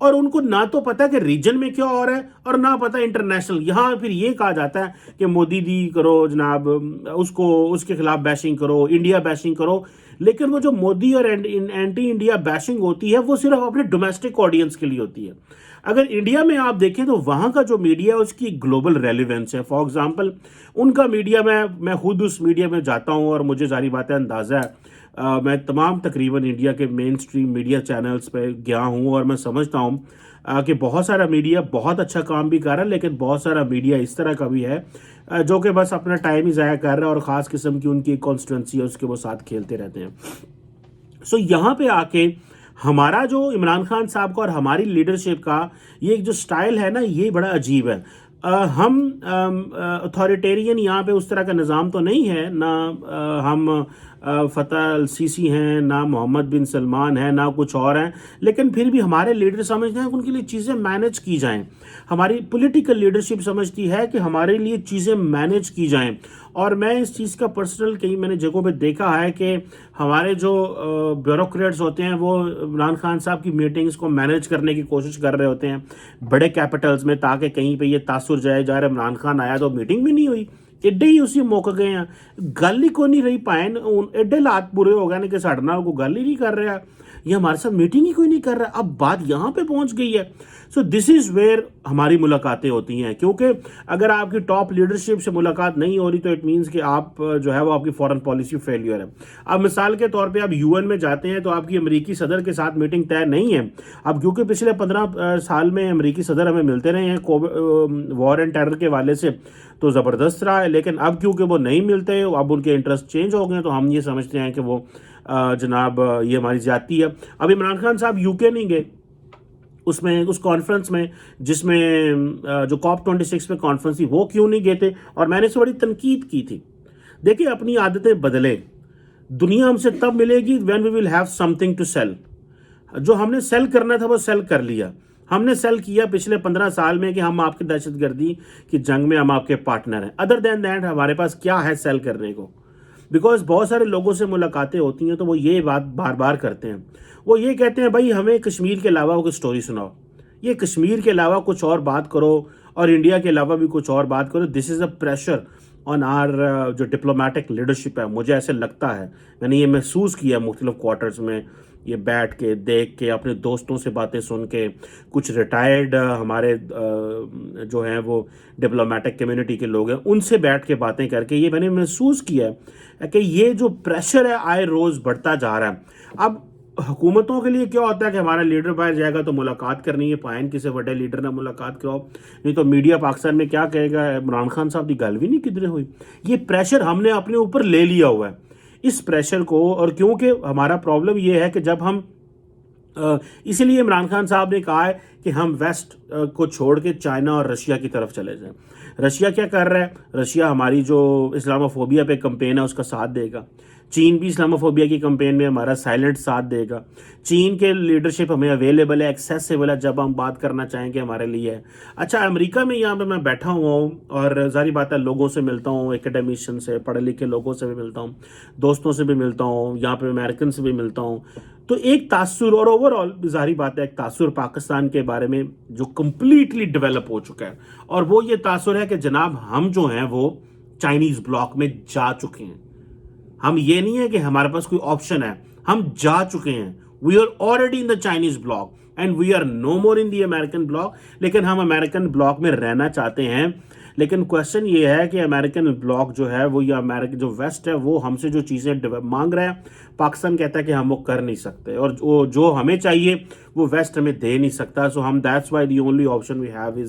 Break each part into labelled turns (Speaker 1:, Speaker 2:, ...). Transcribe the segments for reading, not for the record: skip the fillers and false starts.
Speaker 1: اور ان کو نہ تو پتا کہ ریجن میں کیا ہو رہا ہے اور نہ پتا انٹرنیشنل. یہاں پھر یہ کہا جاتا ہے کہ مودی دی کرو جناب, اس کے خلاف بیشنگ کرو, انڈیا بیشنگ کرو. لیکن وہ جو مودی اور اینٹی انڈیا بیشنگ ہوتی ہے وہ صرف اپنے ڈومیسٹک آڈینس کے لیے ہوتی ہے. اگر انڈیا میں آپ دیکھیں تو وہاں کا جو میڈیا ہے اس کی گلوبل ریلیونس ہے. فار ایگزامپل ان کا میڈیا, میں خود اس میڈیا میں جاتا ہوں اور مجھے ظاہری بات ہے اندازہ ہے, میں تمام تقریباً انڈیا کے مین سٹریم میڈیا چینلز پہ گیا ہوں اور میں سمجھتا ہوں کہ بہت سارا میڈیا بہت اچھا کام بھی کر رہا ہے, لیکن بہت سارا میڈیا اس طرح کا بھی ہے جو کہ بس اپنا ٹائم ہی ضائع کر رہا ہے اور خاص قسم کی ان کی کانسٹیٹوئنسی ہے اس کے وہ ساتھ کھیلتے رہتے ہیں. سو یہاں پہ آ کے ہمارا جو عمران خان صاحب کا اور ہماری لیڈرشپ کا یہ جو سٹائل ہے نا, یہ بڑا عجیب ہے. ہم اتھارٹیرین یہاں پہ اس طرح کا نظام تو نہیں ہے, نہ ہم فتح السیسی ہیں, نہ محمد بن سلمان ہیں, نہ کچھ اور ہیں, لیکن پھر بھی ہمارے لیڈر سمجھتے ہیں کہ ان کے لیے چیزیں مینج کی جائیں. ہماری پولیٹیکل لیڈرشپ سمجھتی ہے کہ ہمارے لیے چیزیں مینج کی جائیں. اور میں اس چیز کا پرسنل کئی میں نے جگہوں پہ دیکھا ہے کہ ہمارے جو بیوروکریٹس ہوتے ہیں وہ عمران خان صاحب کی میٹنگز کو مینج کرنے کی کوشش کر رہے ہوتے ہیں بڑے کیپٹلز میں, تاکہ کہیں پہ یہ تاثر جائے جا رہا عمران خان آیا تو میٹنگ بھی نہیں ہوئی, ایڈے ہی اسی موقع گئے ہیں, گل ہی کو نہیں رہی پائیں, ایڈے لات برے ہو گئے کہ ساڑھے نال کو گل ہی نہیں کر رہا, یہ ہمارے ساتھ میٹنگ ہی کوئی نہیں کر رہا. اب بات یہاں پہ پہنچ گئی ہے. سو دس از ویئر ہماری ملاقاتیں ہوتی ہیں, کیونکہ اگر آپ کی ٹاپ لیڈرشپ سے ملاقات نہیں ہو رہی تو اٹ مینس کہ آپ جو ہے وہ آپ کی فورن پالیسی فیلیئر ہے. اب مثال کے طور پہ آپ یو این میں جاتے ہیں تو آپ کی امریکی صدر کے ساتھ میٹنگ طے نہیں ہے. اب کیونکہ پچھلے 15 سال میں امریکی صدر ہمیں ملتے رہے ہیں وار اینڈ ٹیرر کے حوالے سے تو زبردست رہا ہے, لیکن اب کیونکہ وہ نہیں ملتے, اب ان کے انٹرسٹ چینج ہو گئے, تو ہم یہ سمجھتے ہیں کہ وہ جناب یہ ہماری زیادتی ہے. اب عمران خان صاحب یو کے نہیں گئے اس کانفرنس میں جس میں جو COP 26 میں کانفرنس تھی, وہ کیوں نہیں گئے تھے؟ اور میں نے اس سے بڑی تنقید کی تھی. دیکھیں اپنی عادتیں بدلیں, دنیا ہم سے تب ملے گی when we will have something to sell. جو ہم نے سیل کرنا تھا وہ سیل کر لیا. ہم نے سیل کیا پچھلے 15 سال میں کہ ہم آپ کی دہشت گردی کی جنگ میں ہم آپ کے پارٹنر ہیں. ادر دین دیٹ ہمارے پاس کیا ہے سیل کرنے کو؟ بیکاز بہت سارے لوگوں سے ملاقاتیں ہوتی ہیں تو وہ یہ بات بار بار کرتے ہیں, وہ یہ کہتے ہیں بھائی ہمیں کشمیر کے علاوہ کوئی سٹوری سناؤ, یہ کشمیر کے علاوہ کچھ اور بات کرو اور انڈیا کے علاوہ بھی کچھ اور بات کرو. دس is a pressure on are جو ڈپلومیٹک لیڈرشپ ہے. مجھے ایسے لگتا ہے, میں نے یہ محسوس کیا مختلف کوارٹرز میں یہ بیٹھ کے دیکھ کے اپنے دوستوں سے باتیں سن کے, کچھ ریٹائرڈ ہمارے جو ہیں وہ ڈپلومیٹک کمیونٹی کے لوگ ہیں ان سے بیٹھ کے باتیں کر کے, یہ میں نے محسوس کیا ہے کہ یہ جو پریشر ہے آئے روز بڑھتا جا رہا ہے. اب حکومتوں کے لیے کیا ہوتا ہے کہ ہمارا لیڈر باہر جائے گا تو ملاقات کرنی ہے, پائن کسی بڑے لیڈر نے ملاقات کراؤ, نہیں تو میڈیا پاکستان میں کیا کہے گا عمران خان صاحب کی گل بھی نہیں کدھر ہوئی. یہ پریشر ہم نے اپنے اوپر لے لیا ہوا ہے. اس پریشر کو, اور کیونکہ ہمارا پرابلم یہ ہے کہ جب ہم اسی لیے عمران خان صاحب نے کہا ہے کہ ہم ویسٹ کو چھوڑ کے چائنا اور رشیا کی طرف چلے جائیں. رشیا کیا کر رہا ہے؟ رشیا ہماری جو اسلاموفوبیا پہ کمپین ہے اس کا ساتھ دے گا. چین بھی اسلاموفوبیا کی کمپین میں ہمارا سائلنٹ ساتھ دے گا. چین کے لیڈرشپ ہمیں اویلیبل ہے, ایکسیسیبل ہے جب ہم بات کرنا چاہیں گے ہمارے لیے ہے. اچھا امریکہ میں یہاں پہ میں بیٹھا ہوا ہوں اور ظاہری بات ہے لوگوں سے ملتا ہوں, ایکیڈیمیشین سے, پڑھے لکھے لوگوں سے بھی ملتا ہوں, دوستوں سے بھی ملتا ہوں, یہاں پہ امریکن سے بھی ملتا ہوں, تو ایک تاثر اور اوور آل ظاہری بات ہے ایک تاثر پاکستان کے بارے میں جو کمپلیٹلی ڈیولپ ہو چکا ہے, اور وہ یہ تاثر ہے کہ جناب ہم جو ہیں وہ چائنیز بلاک میں جا چکے ہیں. ہم یہ نہیں ہے کہ ہمارے پاس کوئی آپشن ہے, ہم جا چکے ہیں. We are already in the Chinese bloc and we are no more in the American bloc. لیکن ہم امریکن بلاک میں رہنا چاہتے ہیں. لیکن کوشچن یہ ہے کہ امریکن بلاک جو ہے وہ یا امریکن جو ویسٹ ہے وہ ہم سے جو چیزیں مانگ رہا ہے, پاکستان کہتا ہے کہ ہم وہ کر نہیں سکتے, اور جو ہمیں چاہیے وہ ویسٹ ہمیں دے نہیں سکتا. سو ہم that's why the only option we have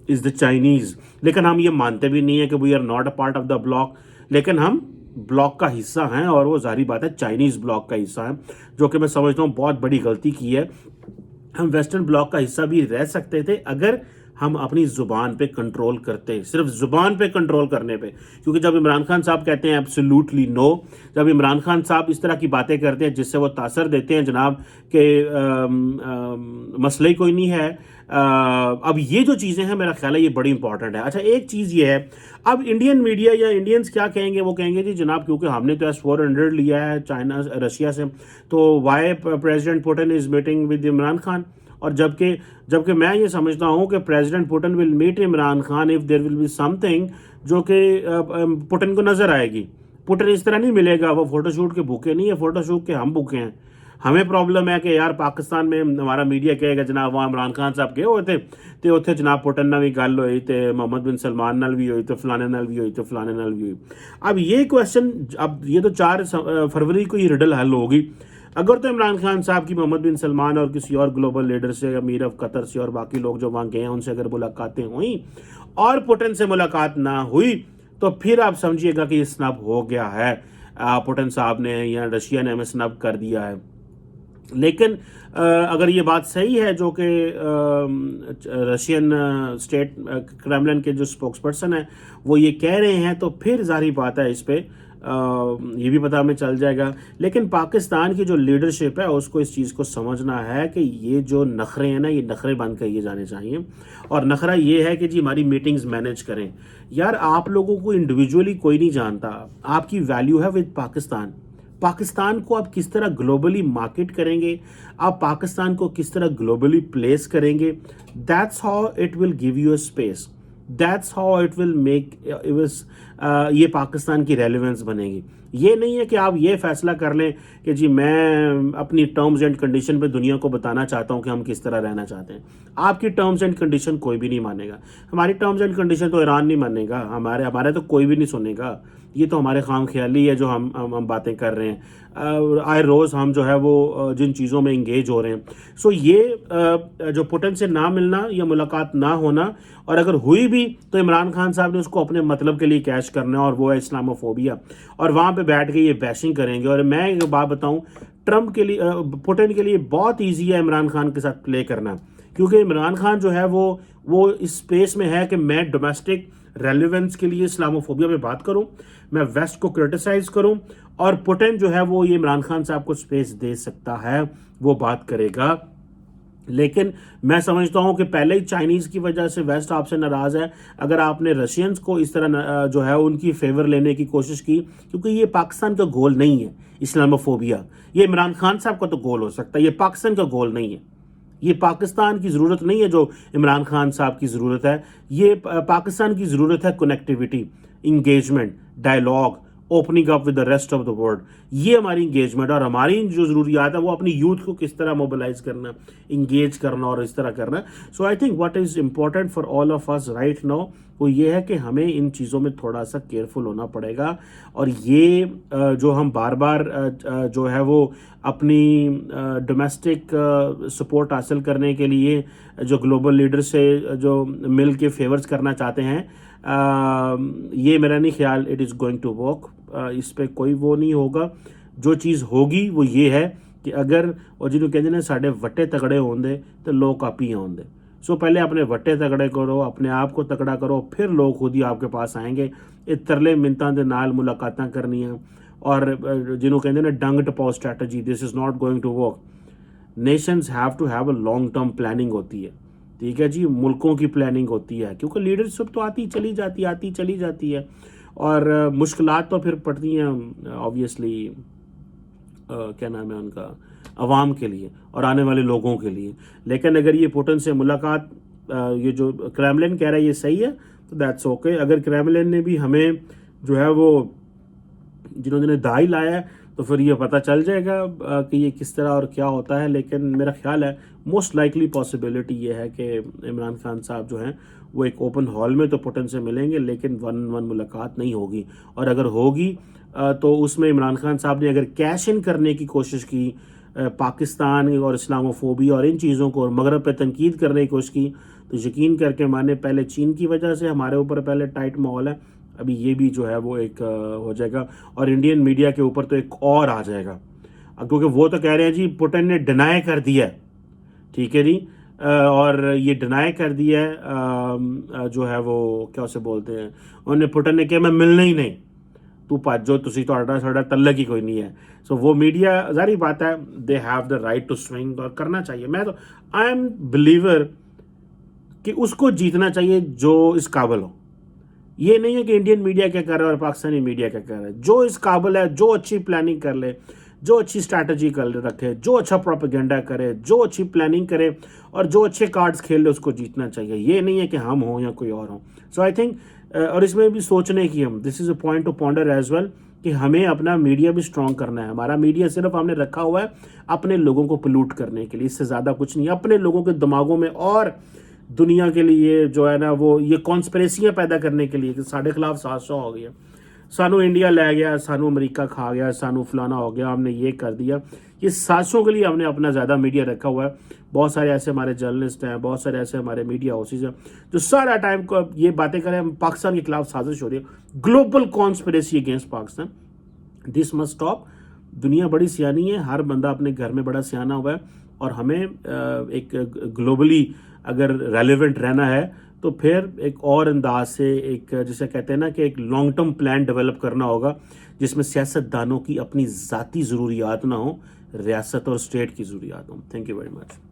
Speaker 1: is the Chinese. لیکن ہم یہ مانتے بھی نہیں ہیں کہ we are not a part of the bloc, لیکن ہم بلاک کا حصہ ہیں, اور وہ ظاہری بات ہے چائنیز بلاک کا حصہ ہیں, جو کہ میں سمجھتا ہوں بہت بڑی غلطی کی ہے. ہم ویسٹرن بلاک کا حصہ بھی رہ سکتے تھے اگر ہم اپنی زبان پہ کنٹرول کرتے, صرف زبان پہ کنٹرول کرنے پہ. کیونکہ جب عمران خان صاحب کہتے ہیں ایبسولوٹلی نو, جب عمران خان صاحب اس طرح کی باتیں کرتے ہیں جس سے وہ تاثر دیتے ہیں جناب کہ مسئلہ ہی کوئی نہیں ہے, اب یہ جو چیزیں ہیں میرا خیال ہے یہ بڑی امپورٹنٹ ہے. اچھا ایک چیز یہ ہے, اب انڈین میڈیا یا انڈینز کیا کہیں گے, وہ کہیں گے جی جناب کیونکہ ہم نے تو S-400 لیا ہے چائنا رشیا سے, تو why President Putin is meeting with Imran Khan. اور جبکہ میں یہ سمجھتا ہوں کہ President Putin will meet Imran Khan if there will be something جو کہ پوٹن کو نظر آئے گی. پوٹن اس طرح نہیں ملے گا, وہ فوٹو شوٹ کے بھوکے نہیں ہے, فوٹو شوٹ کے ہم بھوکے ہیں. ہمیں پرابلم ہے کہ یار پاکستان میں ہمارا میڈیا کہے گا جناب وہاں عمران خان صاحب گئے ہوئے تھے تے اتنے جناب پوٹن نال بھی گل ہوئی تے محمد بن سلمان نال بھی ہوئی تے فلانے نال بھی ہوئی تے فلانے نال بھی ہوئی. اب یہ کویشچن, اب یہ تو 4 فروری کو یہ ریڈل حل ہوگی. اگر تو عمران خان صاحب کی محمد بن سلمان اور کسی اور گلوبل لیڈر سے, امیر آف قطر سے اور باقی لوگ جو وہاں گئے ہیں ان سے اگر ملاقاتیں ہوئیں اور پوٹن سے ملاقات نہ ہوئی تو پھر آپ سمجھیے گا کہ یہ سنب ہو گیا ہے, پوٹن صاحب نے یا رشیا نے ہمیں سنب کر دیا ہے. لیکن اگر یہ بات صحیح ہے جو کہ رشین اسٹیٹ کریملن کے جو اسپوکس پرسن ہیں وہ یہ کہہ رہے ہیں, تو پھر ظاہری بات ہے اس پہ یہ بھی پتہ ہمیں چل جائے گا. لیکن پاکستان کی جو لیڈرشپ ہے اس کو اس چیز کو سمجھنا ہے کہ یہ جو نخرے ہیں نا, یہ نخرے بند کیے جانے چاہیے. اور نخرہ یہ ہے کہ جی ہماری میٹنگز مینیج کریں. یار آپ لوگوں کو انڈیویجولی کوئی نہیں جانتا, آپ کی ویلیو ہے ود پاکستان. پاکستان کو آپ کس طرح گلوبلی مارکیٹ کریں گے, آپ پاکستان کو کس طرح گلوبلی پلیس کریں گے, that's how it will give you a space, that's how it will make یہ پاکستان کی ریلیونس بنے گی. یہ نہیں ہے کہ آپ یہ فیصلہ کر لیں کہ جی میں اپنی ٹرمز اینڈ کنڈیشن پہ دنیا کو بتانا چاہتا ہوں کہ ہم کس طرح رہنا چاہتے ہیں. آپ کی ٹرمز اینڈ کنڈیشن کوئی بھی نہیں مانے گا. ہماری ٹرمز اینڈ کنڈیشن تو ایران نہیں مانے گا, ہمارے تو کوئی بھی نہیں سنے گا. یہ تو ہمارے خام خیالی ہے جو ہم باتیں کر رہے ہیں. آئے روز ہم جو ہے وہ جن چیزوں میں انگیج ہو رہے ہیں. سو یہ جو پوٹن سے نہ ملنا یا ملاقات نہ ہونا, اور اگر ہوئی بھی تو عمران خان صاحب نے اس کو اپنے مطلب کے لیے کیش کرنا ہے, اور وہ ہے اسلاموفوبیا, اور وہاں پہ بیٹھ کے یہ بیشنگ کریں گے. اور میں ایک بات بتاؤں, ٹرمپ کے لیے, پوٹن کے لیے بہت ایزی ہے عمران خان کے ساتھ پلے کرنا, کیونکہ عمران خان جو ہے وہ اس اسپیس میں ہے کہ میں ڈومیسٹک ریلیونس کے لیے اسلاموفوبیا پہ بات کروں, میں ویسٹ کو کرٹیسائز کروں, اور پوٹن جو ہے وہ یہ عمران خان صاحب کو سپیس دے سکتا ہے, وہ بات کرے گا. لیکن میں سمجھتا ہوں کہ پہلے ہی چائنیز کی وجہ سے ویسٹ آپ سے ناراض ہے. اگر آپ نے رشینز کو اس طرح جو ہے ان کی فیور لینے کی کوشش کی, کیونکہ یہ پاکستان کا گول نہیں ہے اسلاموفوبیا, یہ عمران خان صاحب کا تو گول ہو سکتا ہے, یہ پاکستان کا گول نہیں ہے. یہ پاکستان کی ضرورت نہیں ہے جو عمران خان صاحب کی ضرورت ہے. یہ پاکستان کی ضرورت ہے connectivity, engagement, dialogue, opening up with the rest of the world. یہ ہماری انگیجمنٹ, اور ہماری جو ضروریات ہیں وہ اپنی یوتھ کو کس طرح موبلائز کرنا, انگیج کرنا اور اس طرح کرنا. So I think what is important for all of us right now وہ یہ ہے کہ ہمیں ان چیزوں میں تھوڑا سا کیئرفل ہونا پڑے گا. اور یہ جو ہم بار بار جو ہے وہ اپنی ڈومیسٹک سپورٹ حاصل کرنے کے لیے جو گلوبل لیڈر سے جو مل کے فیورز کرنا چاہتے ہیں, یہ میرا نہیں خیال it is going to work. اس پہ کوئی وہ نہیں ہوگا. جو چیز ہوگی وہ یہ ہے کہ اگر اور جنہوں کہتے ہیں ساڈے وٹے تگڑے ہوندے تو لوگ آپ ہی ہوندے. سو پہلے اپنے وٹے تگڑے کرو, اپنے آپ کو تگڑا کرو, پھر لوگ خود ہی آپ کے پاس آئیں گے. یہ ترلے منتاں دے نال ملاقاتاں کرنی ہیں, اور جنہوں کہتے ہیں ڈنگ ٹپاؤ strategy, this is not going to work. Nations have to have a long term planning ہوتی ہے, ٹھیک ہے جی, ملکوں کی پلاننگ ہوتی ہے, کیونکہ لیڈرشپ تو آتی چلی جاتی ہے, اور مشکلات تو پھر پڑتی ہیں آبویسلی کیا نام ہے ان کا, عوام کے لیے اور آنے والے لوگوں کے لیے. لیکن اگر یہ پوٹن سے ملاقات یہ جو کریملن کہہ رہا ہے یہ صحیح ہے تو دیٹس اوکے. اگر کریملن نے بھی ہمیں جو ہے وہ جنہوں نے دائی لایا ہے تو پھر یہ پتہ چل جائے گا کہ یہ کس طرح اور کیا ہوتا ہے. لیکن میرا خیال ہے موسٹ لائکلی پاسبلٹی یہ ہے کہ عمران خان صاحب جو ہیں وہ ایک اوپن ہال میں تو پوٹن سے ملیں گے, لیکن ون ملاقات نہیں ہوگی. اور اگر ہوگی تو اس میں عمران خان صاحب نے اگر کیش ان کرنے کی کوشش کی پاکستان اور اسلاموفوبیا اور ان چیزوں کو, اور مغرب پہ تنقید کرنے کی کوشش کی, تو یقین کر کے مانے پہلے چین کی وجہ سے ہمارے اوپر پہلے ٹائٹ ماحول ہے, ابھی یہ بھی جو ہے وہ ایک ہو جائے گا, اور انڈین میڈیا کے اوپر تو ایک اور آ جائے گا, کیونکہ وہ تو کہہ رہے ہیں جی پوٹن نے ڈینائی کر دیا ہے, ٹھیک ہے جی, اور یہ ڈینائی کر دیا ہے جو ہے وہ کیا اسے بولتے ہیں, انہوں نے پوٹن نے کہا میں ملنا ہی نہیں, تو پاج جو تسی تو ساڈا تعلق ہی کوئی نہیں ہے. سو وہ میڈیا ظاہری بات ہے they have the right to swing, اور کرنا چاہیے. میں تو آئی ایم بلیور کہ اس کو جیتنا چاہیے جو اس قابل ہو. یہ نہیں ہے کہ انڈین میڈیا کیا کر رہا ہے اور پاکستانی میڈیا کیا کر رہا ہے. جو اس قابل ہے, جو اچھی پلاننگ کر لے, جو اچھی اسٹریٹجی کر رکھے, جو اچھا پروپیگنڈا کرے, جو اچھی پلاننگ کرے اور جو اچھے کارڈز کھیل لے اس کو جیتنا چاہیے. یہ نہیں ہے کہ ہم ہوں یا کوئی اور ہوں. سو آئی تھنک اور اس میں بھی سوچنے کی this is a point to ponder as well کہ ہمیں اپنا میڈیا بھی اسٹرانگ کرنا ہے. ہمارا میڈیا صرف ہم نے رکھا ہوا ہے اپنے لوگوں کو پلوٹ کرنے کے لیے, اس سے زیادہ کچھ نہیں. اپنے لوگوں کے دماغوں میں اور دنیا کے لیے جو ہے نا وہ یہ کانسپریسیاں پیدا کرنے کے لیے کہ ساڑھے خلاف 700 ہو گیا, سانو انڈیا لے گیا, سانو امریکہ کھا گیا, سانو فلانا ہو گیا, ہم نے یہ کر دیا. یہ 700 کے لیے ہم نے اپنا زیادہ میڈیا رکھا ہوا ہے. بہت سارے ایسے ہمارے جرنلسٹ ہیں, بہت سارے ایسے ہمارے میڈیا ہاؤسز ہیں جو سارا ٹائم کو یہ باتیں کریں پاکستان کے خلاف سازش ہو رہی ہے, global conspiracy against Pakistan. This must stop. دنیا بڑی سیانی ہے, ہر بندہ اپنے گھر میں بڑا سیانہ ہوا ہے, اور ہمیں ایک گلوبلی اگر ریلیونٹ رہنا ہے تو پھر ایک اور انداز سے ایک جسے کہتے ہیں نا کہ ایک لانگ ٹرم پلان ڈیولپ کرنا ہوگا جس میں سیاست دانوں کی اپنی ذاتی ضروریات نہ ہوں, ریاست اور اسٹیٹ کی ضروریات ہوں. Thank you very much.